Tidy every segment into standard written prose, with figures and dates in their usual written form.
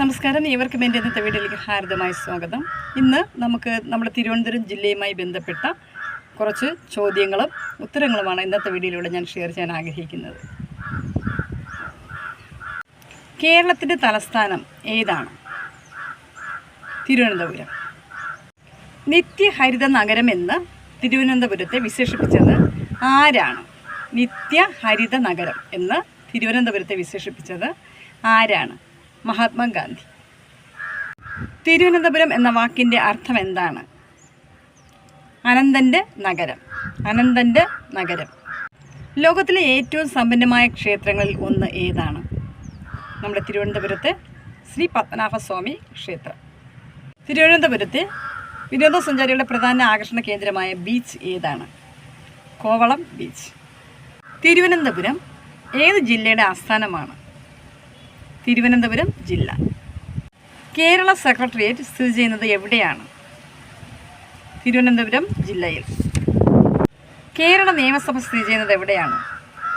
നമസ്കാരം, ഏവർക്കും എൻ്റെ ഇന്നത്തെ വീഡിയോയിലേക്ക് ഹാർദമായ സ്വാഗതം. ഇന്ന് നമുക്ക് നമ്മുടെ തിരുവനന്തപുരം ജില്ലയുമായി ബന്ധപ്പെട്ട കുറച്ച് ചോദ്യങ്ങളും ഉത്തരങ്ങളുമാണ് ഇന്നത്തെ വീഡിയോയിലൂടെ ഞാൻ ഷെയർ ചെയ്യാൻ ആഗ്രഹിക്കുന്നത്. കേരളത്തിൻ്റെ തലസ്ഥാനം ഏതാണ്? തിരുവനന്തപുരം. നിത്യഹരിത നഗരം എന്ന് തിരുവനന്തപുരത്തെ വിശേഷിപ്പിച്ചത് ആരാണ്? നിത്യഹരിത നഗരം എന്ന് തിരുവനന്തപുരത്തെ വിശേഷിപ്പിച്ചത് ആരാണ്? മഹാത്മാഗാന്ധി. തിരുവനന്തപുരം എന്ന വാക്കിൻ്റെ അർത്ഥം എന്താണ്? അനന്തൻ്റെ നഗരം. അനന്തൻ്റെ നഗരം. ലോകത്തിലെ ഏറ്റവും സമ്പന്നമായ ക്ഷേത്രങ്ങളിൽ ഒന്ന് ഏതാണ്? നമ്മുടെ തിരുവനന്തപുരത്തെ ശ്രീ പത്മനാഭസ്വാമി ക്ഷേത്രം. തിരുവനന്തപുരത്തെ വിനോദസഞ്ചാരികളുടെ പ്രധാന ആകർഷണ കേന്ദ്രമായ ബീച്ച് ഏതാണ്? കോവളം ബീച്ച്. തിരുവനന്തപുരം ഏത് ജില്ലയുടെ ആസ്ഥാനമാണ്? തിരുവനന്തപുരം ജില്ല. കേരള സെക്രട്ടേറിയറ്റ് സ്ഥിതി ചെയ്യുന്നത് എവിടെയാണ്? തിരുവനന്തപുരം ജില്ലയിൽ. കേരള നിയമസഭ സ്ഥിതി ചെയ്യുന്നത് എവിടെയാണ്?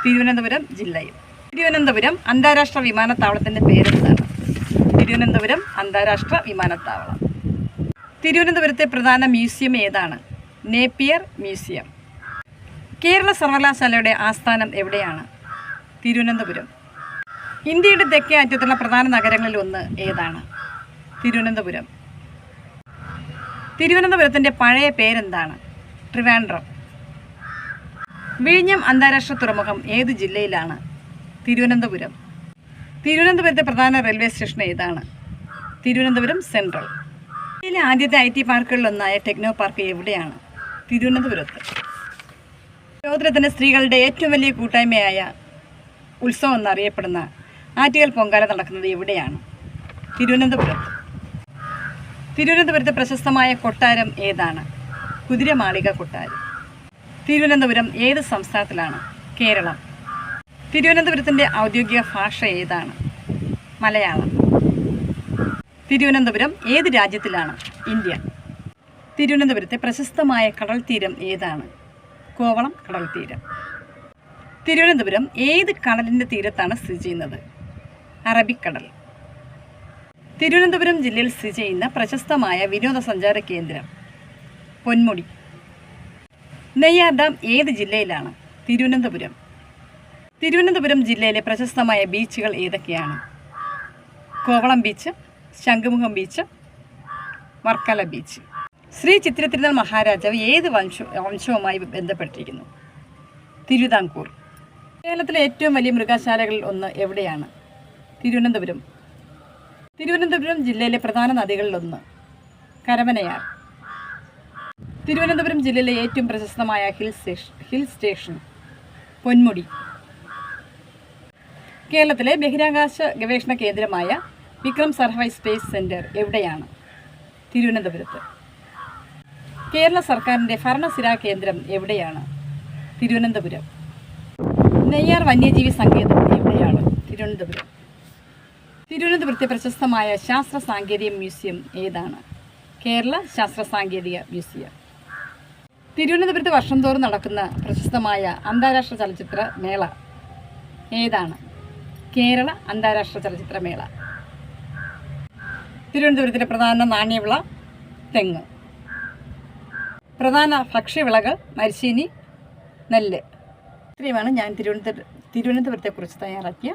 തിരുവനന്തപുരം ജില്ലയിൽ. തിരുവനന്തപുരം അന്താരാഷ്ട്ര വിമാനത്താവളത്തിൻ്റെ പേരെന്താണ്? തിരുവനന്തപുരം അന്താരാഷ്ട്ര വിമാനത്താവളം. തിരുവനന്തപുരത്തെ പ്രധാന മ്യൂസിയം ഏതാണ്? Napier museum. കേരള സർവകലാശാലയുടെ ആസ്ഥാനം എവിടെയാണ്? തിരുവനന്തപുരം. ഇന്ത്യയുടെ തെക്കേ അറ്റത്തുള്ള പ്രധാന നഗരങ്ങളിൽ ഒന്ന് ഏതാണ്? തിരുവനന്തപുരം. തിരുവനന്തപുരത്തിൻ്റെ പഴയ പേരെന്താണ്? ട്രിവാൻഡ്രം. വിഴിഞ്ഞം അന്താരാഷ്ട്ര തുറമുഖം ഏത് ജില്ലയിലാണ്? തിരുവനന്തപുരം. തിരുവനന്തപുരത്തെ പ്രധാന റെയിൽവേ സ്റ്റേഷൻ ഏതാണ്? തിരുവനന്തപുരം സെൻട്രൽ. ഇന്ത്യയിലെ ആദ്യത്തെ IT പാർക്കുകളിലൊന്നായ ടെക്നോ പാർക്ക് എവിടെയാണ്? തിരുവനന്തപുരത്ത്. ലോകത്തിലെ സ്ത്രീകളുടെ ഏറ്റവും വലിയ കൂട്ടായ്മയായ ഉത്സവം എന്നറിയപ്പെടുന്ന ആറ്റുകാൽ പൊങ്കാല നടക്കുന്നത് എവിടെയാണ്? തിരുവനന്തപുരത്ത്. തിരുവനന്തപുരത്തെ പ്രശസ്തമായ കൊട്ടാരം ഏതാണ്? കുതിരമാളിക കൊട്ടാരം. തിരുവനന്തപുരം ഏത് സംസ്ഥാനത്തിലാണ്? കേരളം. തിരുവനന്തപുരത്തിൻ്റെ ഔദ്യോഗിക ഭാഷ ഏതാണ്? മലയാളം. തിരുവനന്തപുരം ഏത് രാജ്യത്തിലാണ്? ഇന്ത്യ. തിരുവനന്തപുരത്തെ പ്രശസ്തമായ കടൽ തീരം ഏതാണ്? കോവളം കടൽ തീരം. തിരുവനന്തപുരം ഏത് കടലിൻ്റെ തീരത്താണ് സ്ഥിതി ചെയ്യുന്നത്? അറബിക്കടൽ. തിരുവനന്തപുരം ജില്ലയിൽ സ്ഥിതി ചെയ്യുന്ന പ്രശസ്തമായ വിനോദസഞ്ചാര കേന്ദ്രം പൊന്മുടി. നെയ്യാർ ഡാം ഏത് ജില്ലയിലാണ്? തിരുവനന്തപുരം. തിരുവനന്തപുരം ജില്ലയിലെ പ്രശസ്തമായ ബീച്ചുകൾ ഏതൊക്കെയാണ്? Kovalam beach, Shankhumukham beach, Varkala beach. Sree Chithira Thirunal മഹാരാജാവ് ഏത് വംശവുമായി ബന്ധപ്പെട്ടിരിക്കുന്നു? തിരുവിതാംകൂർ. കേരളത്തിലെ ഏറ്റവും വലിയ മൃഗശാലകളിൽ ഒന്ന് എവിടെയാണ്? തിരുവനന്തപുരം. തിരുവനന്തപുരം ജില്ലയിലെ പ്രധാന നദികളിലൊന്ന് കരമനയാർ. തിരുവനന്തപുരം ജില്ലയിലെ ഏറ്റവും പ്രശസ്തമായ ഹിൽ സ്റ്റേഷൻ പൊന്മുടി. കേരളത്തിലെ ബഹിരാകാശ ഗവേഷണ കേന്ദ്രമായ വിക്രം സാരാഭായ് സ്പേസ് സെൻറ്റർ എവിടെയാണ്? തിരുവനന്തപുരത്ത്. കേരള സർക്കാരിൻ്റെ ഭരണസിരാ കേന്ദ്രം എവിടെയാണ്? തിരുവനന്തപുരം. നെയ്യാർ വന്യജീവി സങ്കേതം എവിടെയാണ്? തിരുവനന്തപുരം. തിരുവനന്തപുരത്തെ പ്രശസ്തമായ ശാസ്ത്ര സാങ്കേതിക മ്യൂസിയം ഏതാണ്? കേരള ശാസ്ത്ര സാങ്കേതിക മ്യൂസിയം. തിരുവനന്തപുരത്ത് വർഷം തോറും നടക്കുന്ന പ്രശസ്തമായ അന്താരാഷ്ട്ര ചലച്ചിത്ര മേള ഏതാണ്? കേരള അന്താരാഷ്ട്ര ചലച്ചിത്ര മേള. തിരുവനന്തപുരത്തിലെ പ്രധാന നാണ്യവിള തെങ്ങ്. പ്രധാന ഭക്ഷ്യവിളകൾ മരിച്ചീനി, നെല്ല്. ഇത്രയുമാണ് ഞാൻ തിരുവനന്തപുരത്തെക്കുറിച്ച് തയ്യാറാക്കിയ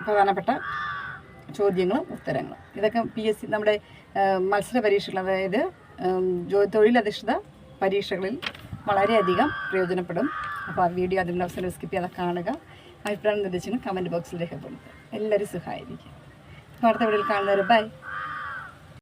പ്രധാനപ്പെട്ട ചോദ്യങ്ങളും ഉത്തരങ്ങളും. ഇതൊക്കെ PSC നമ്മുടെ മത്സര പരീക്ഷകൾ, അതായത് തൊഴിലധിഷ്ഠിത പരീക്ഷകളിൽ വളരെയധികം പ്രയോജനപ്പെടും. അപ്പോൾ ആ വീഡിയോ അതിൻ്റെ അവസരം സ്കിപ്പ് ചെയ്യാതെ കാണുക. അഭിപ്രായം നിർദ്ദേശങ്ങൾ കമൻറ്റ് ബോക്സിൽ രേഖപ്പെടുത്തുക. എല്ലാവരും സുഖമായിരിക്കും. അടുത്ത വീഡിയോയിൽ കാണുന്നവർ ബൈ.